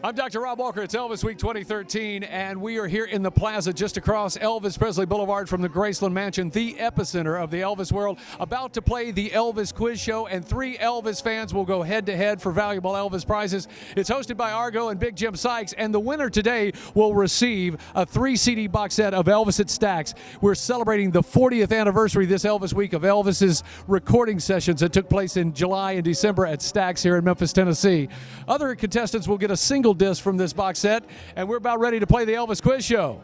I'm Dr. Rob Walker. It's Elvis Week 2013, and we are here in the plaza just across Elvis Presley Boulevard from the Graceland Mansion, the epicenter of the Elvis world, about to play the Elvis Quiz Show, and 3 Elvis fans will go head-to-head for valuable Elvis prizes. It's hosted by Argo and Big Jim Sykes, and the winner today will receive a 3-CD box set of Elvis at Stax. We're celebrating the 40th anniversary this Elvis Week of Elvis's recording sessions that took place in July and December at Stax here in Memphis, Tennessee. Other contestants will get a single disc from this box set, and we're about ready to play the Elvis Quiz Show.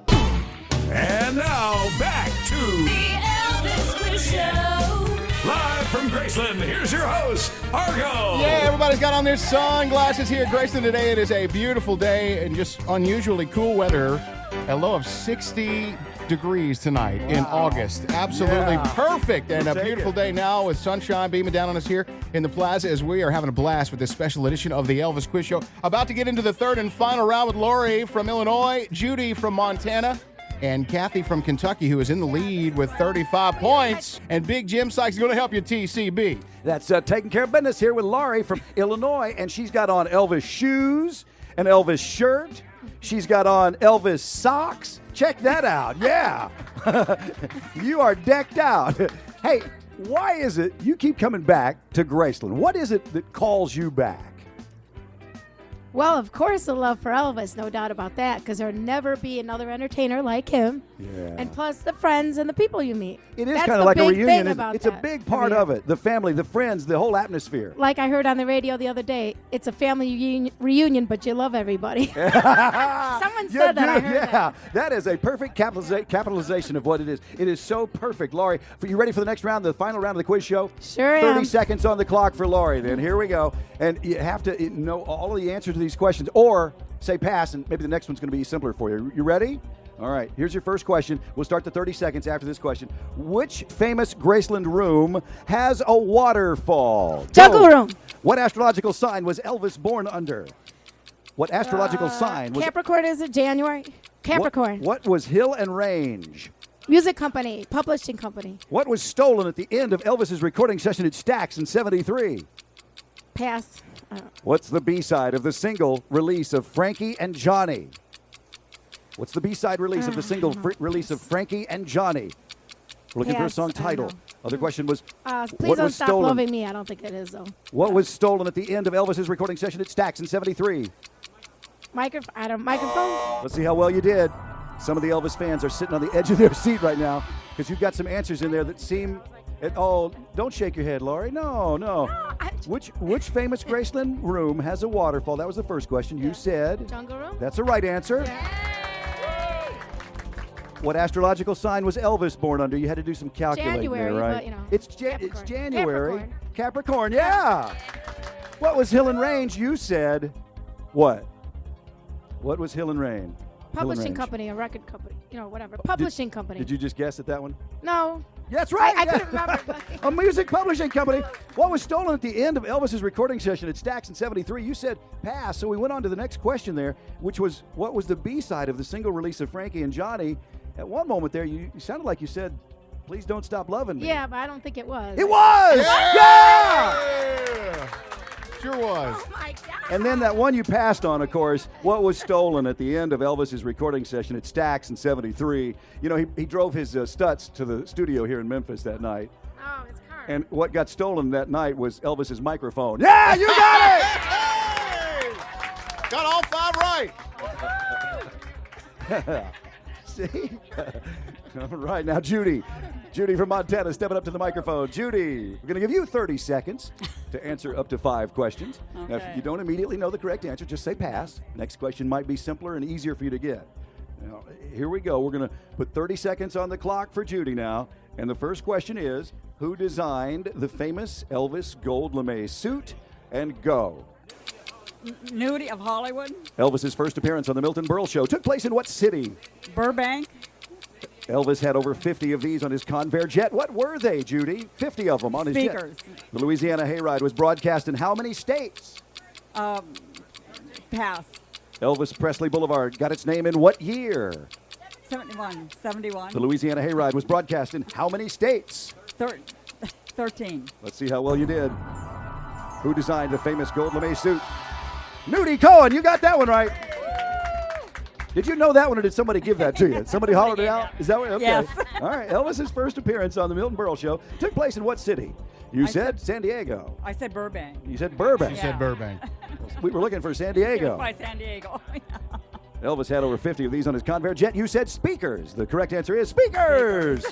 And now back to the Elvis Quiz Show. Live from Graceland, here's your host, Argo. Yeah, everybody's got on their sunglasses here at Graceland today. It is a beautiful day and just unusually cool weather. A low of 60 degrees tonight in August. Absolutely perfect, and a beautiful day now with sunshine beaming down on us here in the plaza as we are having a blast with this special edition of the Elvis Quiz Show. About to get into the third and final round with Lori from Illinois, Judy from Montana, and Kathy from Kentucky, who is in the lead with 35 points. And Big Jim Sykes is going to help you, TCB. That's taking care of business here with Laurie from Illinois, and she's got on Elvis shoes, an Elvis shirt. She's got on Elvis socks. Check that out. Yeah. You are decked out. Hey, why is it you keep coming back to Graceland? What is it that calls you back? Well, of course, the love for Elvis, no doubt about that, because there'll never be another entertainer like him. Yeah. And plus the friends and the people you meet. It is That's kind the of like a big reunion. thing about It's a that big part every of year. it. The family, the friends, the whole atmosphere. Like I heard on the radio the other day, it's a family reunion, but you love everybody. Someone said that. I heard that. That is a perfect capitalization of what it is. It is so perfect. Laurie, are you ready for the next round, the final round of the quiz show? Sure 30 am. seconds on the clock for Laurie, then. Here we go. And you have to know all of the answers to these questions, or say pass, and maybe the next one's going to be simpler for you. You ready? All right, here's your first question. We'll start the 30 seconds after this question. Which famous Graceland room has a waterfall? Jungle Room. What astrological sign was Elvis born under? What astrological sign was Capricorn, is it January? Capricorn. What was Hill and Range? Music company, publishing company. What was stolen at the end of Elvis's recording session at Stax in '73? Pass. What's the B-side of the single release of Frankie and Johnny? What's the B-side release of the single release of Frankie and Johnny? We're looking for a Pass. song I don't title. know. Other question was, Please what don't was stop stolen? loving me. I don't think it is, though. What was stolen at the end of Elvis's recording session at Stax in '73? Microphone? Let's see how well you did. Some of the Elvis fans are sitting on the edge of their seat right now because you've got some answers in there that seem... don't shake your head, Laurie. No. Which famous Graceland room has a waterfall? That was the first question. You said... Jungle Room? That's the right answer. What astrological sign was Elvis born under? You had to do some calculating January, there, right? but, you know, It's Capricorn. January. Capricorn, yeah. What was Hill and Range? You said what? What was Hill and Range? Publishing company, a record company, whatever. Publishing company. Did you just guess at that one? No. Yeah, that's right. I couldn't remember. A music publishing company. What was stolen at the end of Elvis's recording session at Stax in '73? You said pass, so we went on to the next question there, which was what was the B-side of the single release of Frankie and Johnny? At one moment there, you sounded like you said, "Please don't stop loving me." Yeah, but I don't think it was. It was! Yeah! Sure was. Oh, my God. And then that one you passed on, of course, what was stolen at the end of Elvis's recording session at Stax in '73? You know, he drove his Stutz to the studio here in Memphis that night. Oh, his car. And what got stolen that night was Elvis's microphone. Yeah, you got it! Hey! Got all 5 right. See? All right, now Judy. Judy from Montana stepping up to the microphone. Judy, we're going to give you 30 seconds to answer up to 5 questions. Now, if you don't immediately know the correct answer, just say pass. Next question might be simpler and easier for you to get. Now, here we go. We're going to put 30 seconds on the clock for Judy now. And the first question is, who designed the famous Elvis gold lame suit? And go. Nudie of Hollywood. Elvis's first appearance on the Milton Berle Show took place in what city? Burbank. Elvis had over 50 of these on his Convair jet. What were they, Judy? 50 of them on his Speakers. jet. The Louisiana Hayride was broadcast in how many states? Pass. Elvis Presley Boulevard got its name in what year? 71. The Louisiana Hayride was broadcast in how many states? 13. Let's see how well you did. Who designed the famous gold lame suit? Nudie Cohen, you got that one right. Did you know that one, or did somebody give that to you? Somebody hollered it out? Is that what? Okay. Yes. All right. Elvis's first appearance on the Milton Berle Show took place in what city? You said San Diego. I said Burbank. You said Burbank. Yeah. Said Burbank. We were looking for San It was Diego. by San Diego. Elvis had over 50 of these on his Convair jet. You said speakers. The correct answer is speakers.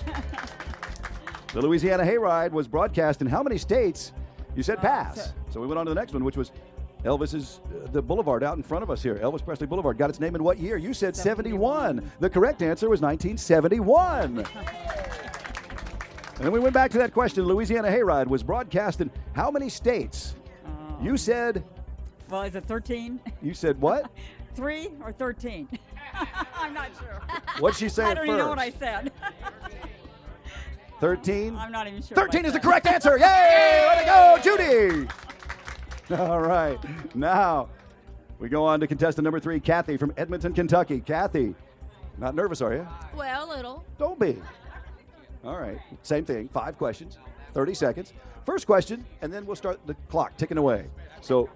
The Louisiana Hayride was broadcast in how many states? You said pass. So we went on to the next one, which was Elvis's, the boulevard out in front of us here. Elvis Presley Boulevard got its name in what year? You said 71. The correct answer was 1971. And then we went back to that question. Louisiana Hayride was broadcast in how many states? You said, Well, is it 13? you said what? 3 or 13? I'm not sure. What'd she say I at don't first? even know what I said. 13? I'm not even sure. 13 is the correct answer. Yay! Way to go, Judy! All right. Now, we go on to contestant number 3, Kathy from Edmonton, Kentucky. Kathy, not nervous, are you? Well, a little. Don't be. All right. Same thing. 5 questions, 30 seconds. First question, and then we'll start the clock ticking away. So,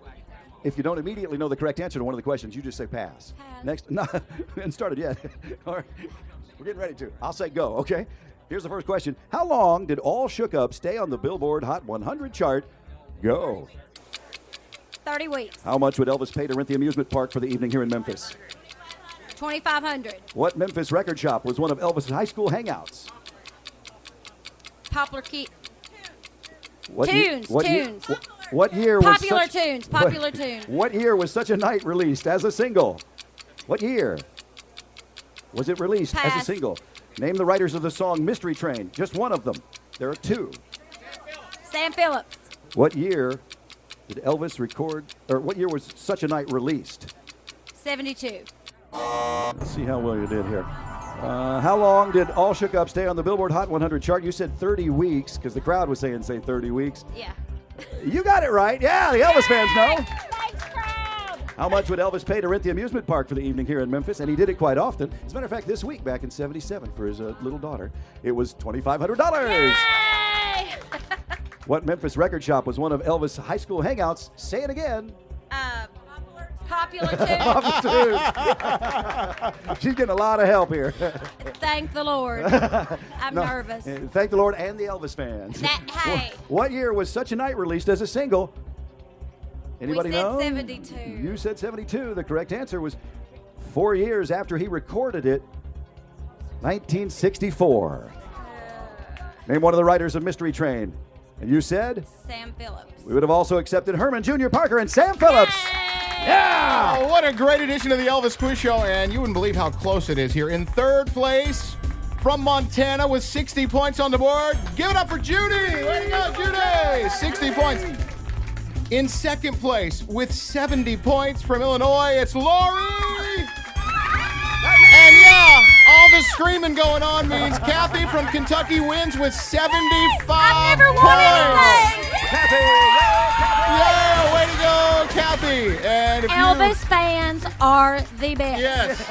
if you don't immediately know the correct answer to one of the questions, you just say pass. Pass. Next, no, we haven't started yet. All right. We're getting ready to. I'll say go, okay? Here's the first question. How long did All Shook Up stay on the Billboard Hot 100 chart? Go. 30 weeks. How much would Elvis pay to rent the amusement park for the evening here in Memphis? 2,500. What Memphis record shop was one of Elvis's high school hangouts? Popular key. What Tunes, tunes. What year was Popular such, tunes. Popular tunes. What year was Such a Night released as a single? What year was it released as a Pass. single? Name the writers of the song Mystery Train. Just one of them. There are 2. Sam Phillips. What year did Elvis record, or what year was Such a Night released? 72. Let's see how well you did here. How long did All Shook Up stay on the Billboard Hot 100 chart? You said 30 weeks, because the crowd was saying, say 30 weeks. Yeah. You got it right. Yeah, the Elvis fans know. Thanks, crowd. How much would Elvis pay to rent the amusement park for the evening here in Memphis? And he did it quite often. As a matter of fact, this week, back in 77, for his little daughter, it was $2,500. Yay! What Memphis record shop was one of Elvis' high school hangouts? Say it again. Popular tunes. She's getting a lot of help here. Thank the Lord. I'm No, nervous. Thank the Lord and the Elvis fans. Hey. What year was Such a Night released as a single? Anybody We said know? 72. You said 72. The correct answer was 4 years after he recorded it, 1964. Name one of the writers of Mystery Train. And you said? Sam Phillips. We would have also accepted Herman Jr. Parker and Sam Phillips. Yeah! Oh, what a great edition of the Elvis Quiz Show, and you wouldn't believe how close it is here. In third place from Montana with 60 points on the board. Give it up for Judy! Way to go, Judy! 60 points. In second place with 70 points from Illinois, it's Lori! And yeah, all the screaming going on means Kathy from Kentucky wins with 75 I've never won points. anything. Kathy! Yay, Kathy! Yeah, way to go, Kathy. And if Elvis fans are the best. Yes.